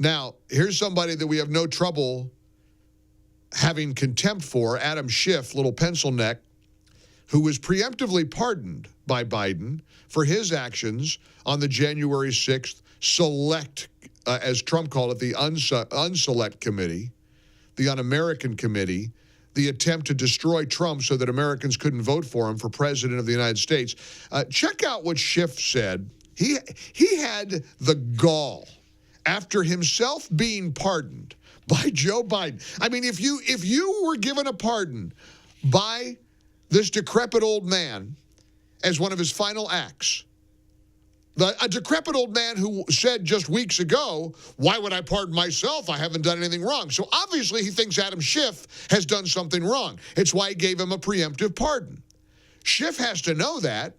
Now, here's somebody that we have no trouble having contempt for, Adam Schiff, little pencil neck, who was preemptively pardoned by Biden for his actions on the January 6th select, as Trump called it, the unselect committee, the un-American committee, the attempt to destroy Trump so that Americans couldn't vote for him for president of the United States. Check out what Schiff said. He had the gall, after himself being pardoned by Joe Biden. I mean, if you were given a pardon by this decrepit old man as one of his final acts, a decrepit old man who said just weeks ago, why would I pardon myself? I haven't done anything wrong. So obviously he thinks Adam Schiff has done something wrong. It's why he gave him a preemptive pardon. Schiff has to know that.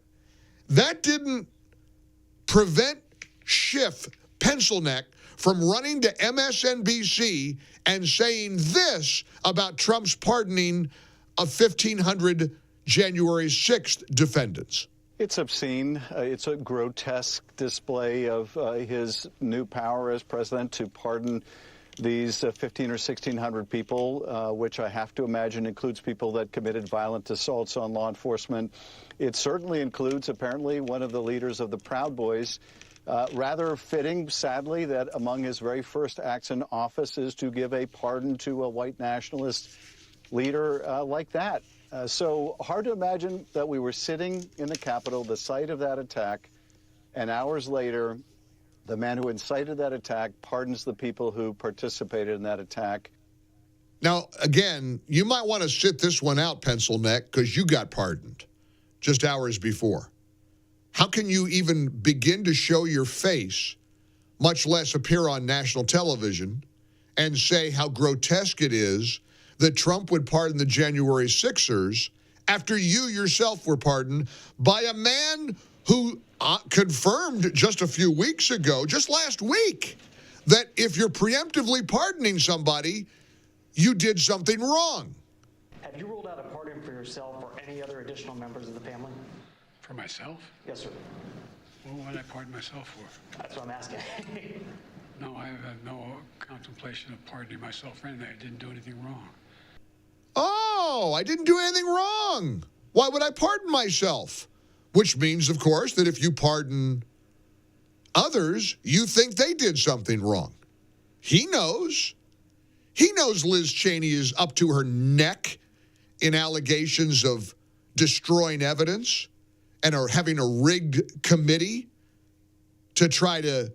That didn't prevent Schiff, pencil neck, from running to MSNBC and saying this about Trump's pardoning of 1,500 January 6th defendants. It's obscene. It's a grotesque display of his new power as president to pardon these 1,500 or 1,600 people, which I have to imagine includes people that committed violent assaults on law enforcement. It certainly includes, apparently, one of the leaders of the Proud Boys. Rather fitting, sadly, that among his very first acts in office is to give a pardon to a white nationalist leader like that. So hard to imagine that we were sitting in the Capitol, the site of that attack, and hours later, the man who incited that attack pardons the people who participated in that attack. Now, again, you might want to sit this one out, pencil neck, because you got pardoned just hours before. How can you even begin to show your face, much less appear on national television, and say how grotesque it is that Trump would pardon the January 6ers after you yourself were pardoned by a man who confirmed just a few weeks ago, just last week, that if you're preemptively pardoning somebody, you did something wrong. Have you ruled out a pardon for yourself or any other additional members of the family? For myself? Yes, sir. What would I pardon myself for? That's what I'm asking. No, I have no contemplation of pardoning myself for anything. I didn't do anything wrong. Oh, I didn't do anything wrong. Why would I pardon myself? Which means, of course, that if you pardon others, you think they did something wrong. He knows. He knows Liz Cheney is up to her neck in allegations of destroying evidence and are having a rigged committee to try to,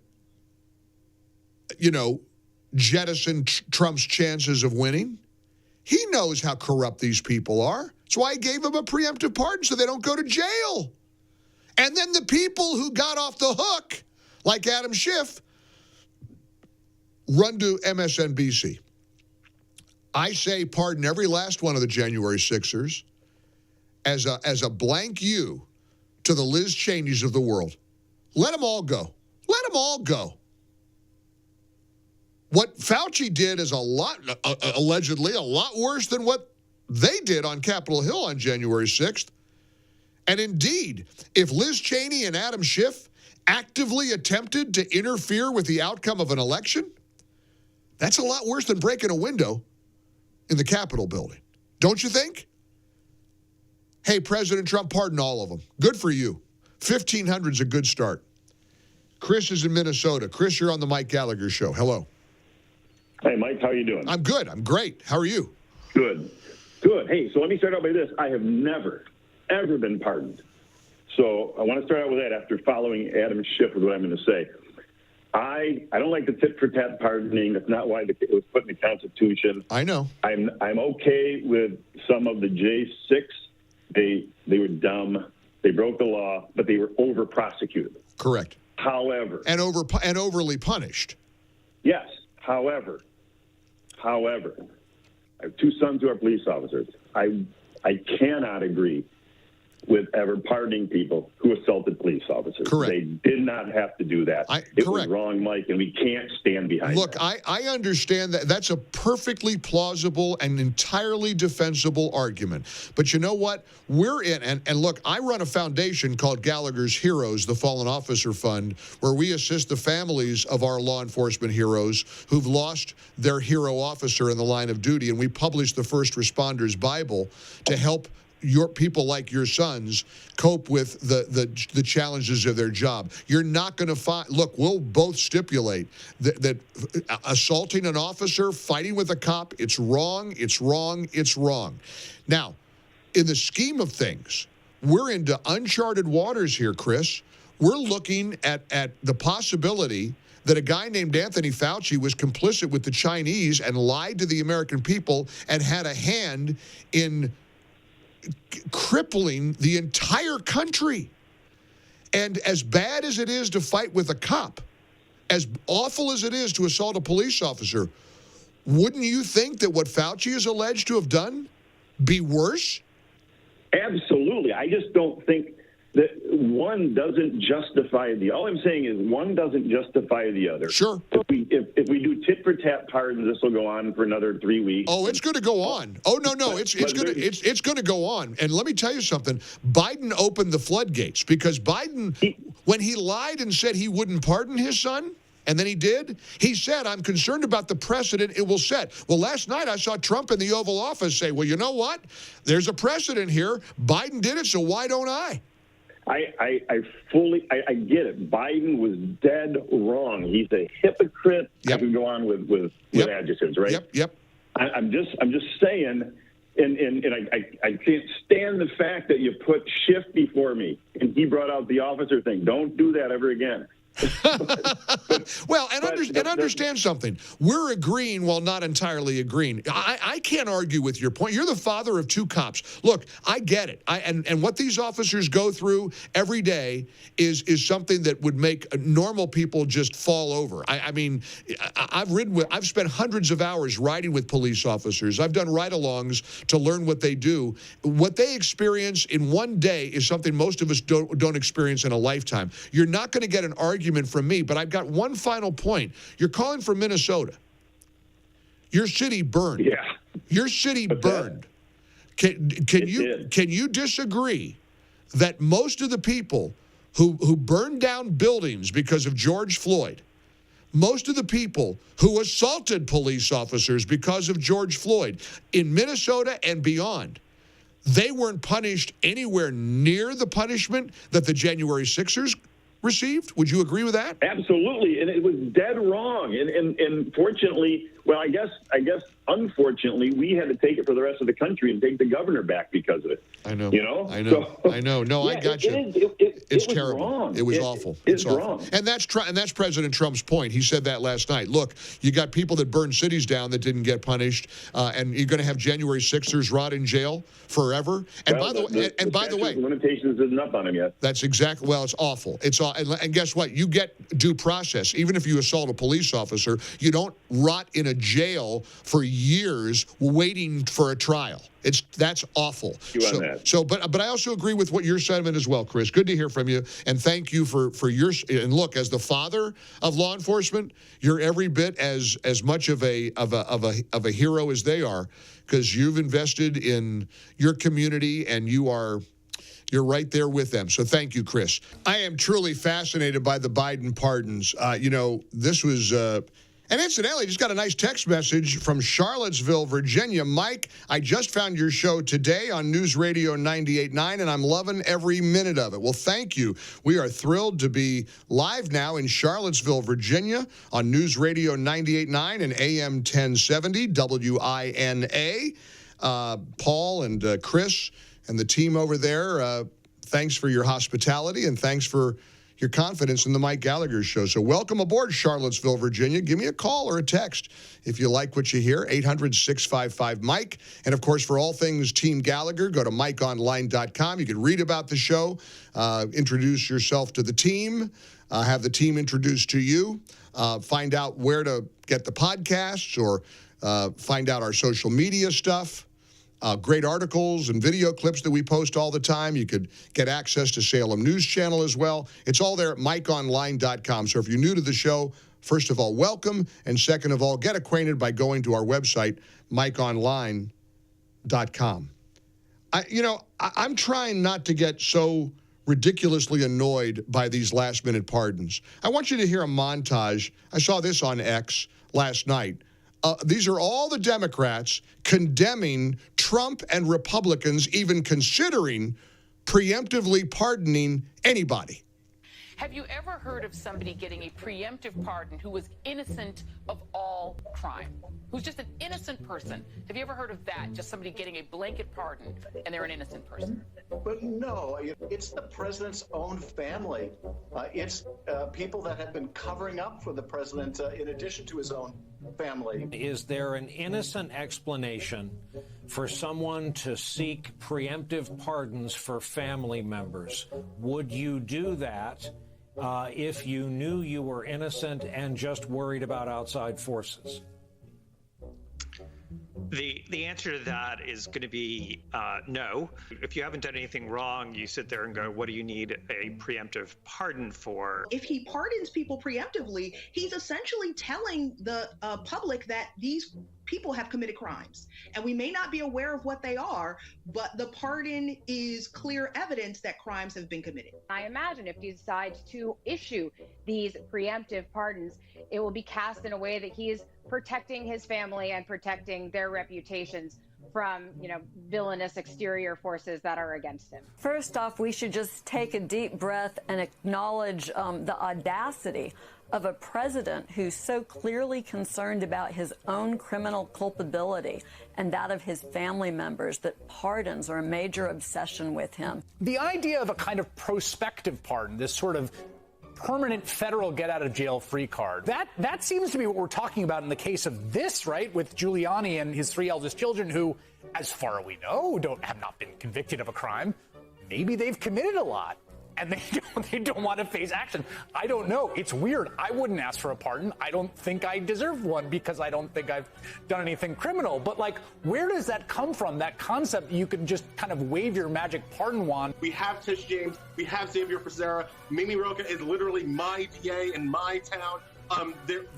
jettison Trump's chances of winning. He knows how corrupt these people are. That's why he gave them a preemptive pardon so they don't go to jail. And then the people who got off the hook, like Adam Schiff, run to MSNBC. I say pardon every last one of the January 6ers as a blank you to the Liz Cheneys of the world. Let them all go. Let them all go. What Fauci did is allegedly a lot worse than what they did on Capitol Hill on January 6th. And indeed, if Liz Cheney and Adam Schiff actively attempted to interfere with the outcome of an election, that's a lot worse than breaking a window in the Capitol building. Don't you think? Hey, President Trump, pardon all of them. Good for you. 1,500 is a good start. Chris is in Minnesota. Chris, you're on the Mike Gallagher Show. Hello. Hey, Mike, how are you doing? I'm good. I'm great. How are you? Good. Good. Hey, so let me start out by this. I have never, ever been pardoned. So I want to start out with that after following Adam Schiff with what I'm going to say. I don't like the tit-for-tat pardoning. That's not why it was put in the Constitution. I know. I'm okay with some of the J6. They were dumb. They broke the law, but they were over-prosecuted. Correct. However. And overly punished. Yes. However, I have two sons who are police officers. I cannot agree with ever pardoning people who assaulted police officers. Correct. They did not have to do that. It was correct. wrong, Mike, and we can't stand behind Look, that. I understand that. That's a perfectly plausible and entirely defensible argument. But you know what? We're in, and look, I run a foundation called Gallagher's Heroes, the Fallen Officer Fund, where we assist the families of our law enforcement heroes who've lost their hero officer in the line of duty. And we publish the First Responders Bible to help your people like your sons cope with the challenges of their job. You're not going to find, look, we'll both stipulate that assaulting an officer, fighting with a cop, it's wrong, it's wrong, it's wrong. Now, in the scheme of things, we're into uncharted waters here, Chris. We're looking at the possibility that a guy named Anthony Fauci was complicit with the Chinese and lied to the American people and had a hand in crippling the entire country. And as bad as it is to fight with a cop, as awful as it is to assault a police officer, wouldn't you think that what Fauci is alleged to have done be worse? Absolutely. I just don't think that one doesn't justify the. All I'm saying is one doesn't justify the other. Sure. If we do tit for tat pardons, this will go on for another 3 weeks. Oh, it's going to go on. Oh no, it's going to go on. And let me tell you something. Biden opened the floodgates because Biden, when he lied and said he wouldn't pardon his son, and then he did, he said, I'm concerned about the precedent it will set. Well, last night I saw Trump in the Oval Office say, well, you know what? There's a precedent here. Biden did it, so why don't I? I fully get it. Biden was dead wrong. He's a hypocrite. Yep. I can go on with Yep. adjectives, right? Yep. I'm just saying, and I can't stand the fact that you put Schiff before me, and he brought out the officer thing. Don't do that ever again. Well, understand something. We're agreeing while not entirely agreeing. I can't argue with your point. You're the father of two cops. Look, I get it. And what these officers go through every day is something that would make normal people just fall over. I mean, I've spent hundreds of hours riding with police officers. I've done ride-alongs to learn what they do. What they experience in one day is something most of us don't experience in a lifetime. You're not going to get an argument from me, but I've got one final point. You're calling from Minnesota. Your city burned. Yeah. Your city burned. Can you disagree that most of the people who burned down buildings because of George Floyd, most of the people who assaulted police officers because of George Floyd in Minnesota and beyond, they weren't punished anywhere near the punishment that the January 6ers received? Would you agree with that? Absolutely, and it was dead wrong. And fortunately, well, I guess unfortunately, we had to take it for the rest of the country and take the governor back because of it. I know. You know? I know. So, I know. No, yeah, I got you. It's was terrible. Wrong. It was awful. It's awful. wrong. And that's President Trump's point. He said that last night. Look, you got people that burned cities down that didn't get punished, and you're going to have January 6ers rot in jail forever. And well, by the way, limitations isn't up on him yet. That's exactly. Well, it's awful. It's all. And guess what? You get due process. Even if you assault a police officer, you don't rot in a jail for years waiting for a trial. That's awful. But I also agree with what your sentiment as well, Chris. Good to hear from you, and thank you for your. And look, as the father of law enforcement, you're every bit as much of a hero as they are, because you've invested in your community and you're right there with them. So thank you, Chris. I am truly fascinated by the Biden pardons. This was. And incidentally, just got a nice text message from Charlottesville, Virginia. Mike, I just found your show today on News Radio 98.9, and I'm loving every minute of it. Well, thank you. We are thrilled to be live now in Charlottesville, Virginia on News Radio 98.9 and AM 1070 WINA. Paul and Chris and the team over there, thanks for your hospitality and thanks for your confidence in the Mike Gallagher Show. So welcome aboard, Charlottesville, Virginia. Give me a call or a text if you like what you hear, 800-655-MIKE. And, of course, for all things Team Gallagher, go to MikeOnline.com. You can read about the show, introduce yourself to the team, have the team introduced to you, find out where to get the podcasts or find out our social media stuff. great articles and video clips that we post all the time. You could get access to Salem News Channel as well. It's all there at MikeOnline.com. So if you're new to the show, first of all, welcome. And second of all, get acquainted by going to our website, MikeOnline.com. I'm trying not to get so ridiculously annoyed by these last-minute pardons. I want you to hear a montage. I saw this on X last night. These are all the Democrats condemning Trump and Republicans even considering preemptively pardoning anybody. Have you ever heard of somebody getting a preemptive pardon who was innocent of all crime? Who's just an innocent person? Have you ever heard of that? Just somebody getting a blanket pardon and they're an innocent person? But no, it's the president's own family. It's people that have been covering up for the president in addition to his own family. Is there an innocent explanation for someone to seek preemptive pardons for family members? Would you do that if you knew you were innocent and just worried about outside forces? The answer to that is going to be no. If you haven't done anything wrong, you sit there and go, what do you need a preemptive pardon for? If he pardons people preemptively, he's essentially telling the public that these people have committed crimes. And we may not be aware of what they are, but the pardon is clear evidence that crimes have been committed. I imagine if he decides to issue these preemptive pardons, it will be cast in a way that he is protecting his family and protecting their reputations from, villainous exterior forces that are against him. First off, we should just take a deep breath and acknowledge the audacity of a president who's so clearly concerned about his own criminal culpability and that of his family members that pardons are a major obsession with him. The idea of a kind of prospective pardon, this sort of permanent federal get-out-of-jail-free card, that seems to be what we're talking about in the case of this, right, with Giuliani and his 3 eldest children who, as far as we know, have not been convicted of a crime. Maybe they've committed a lot, and they don't want to face action. I don't know. It's weird. I wouldn't ask for a pardon. I don't think I deserve one because I don't think I've done anything criminal. But, where does that come from, that concept that you can just kind of wave your magic pardon wand? We have Tish James. We have Xavier Becerra. Mimi Rocha is literally my DA in my town.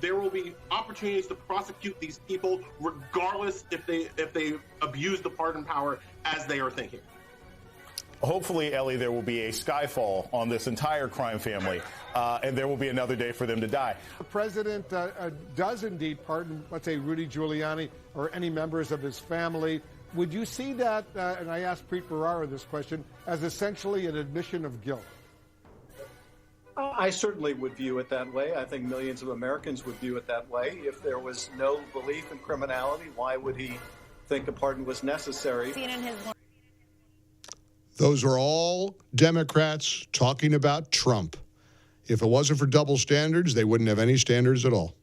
There will be opportunities to prosecute these people regardless if they abuse the pardon power as they are thinking. Hopefully, Ellie, there will be a skyfall on this entire crime family, and there will be another day for them to die. The president does indeed pardon, let's say, Rudy Giuliani or any members of his family. Would you see that, and I asked Preet Bharara this question, as essentially an admission of guilt? I certainly would view it that way. I think millions of Americans would view it that way. If there was no belief in criminality, why would he think a pardon was necessary? Those are all Democrats talking about Trump. If it wasn't for double standards, they wouldn't have any standards at all.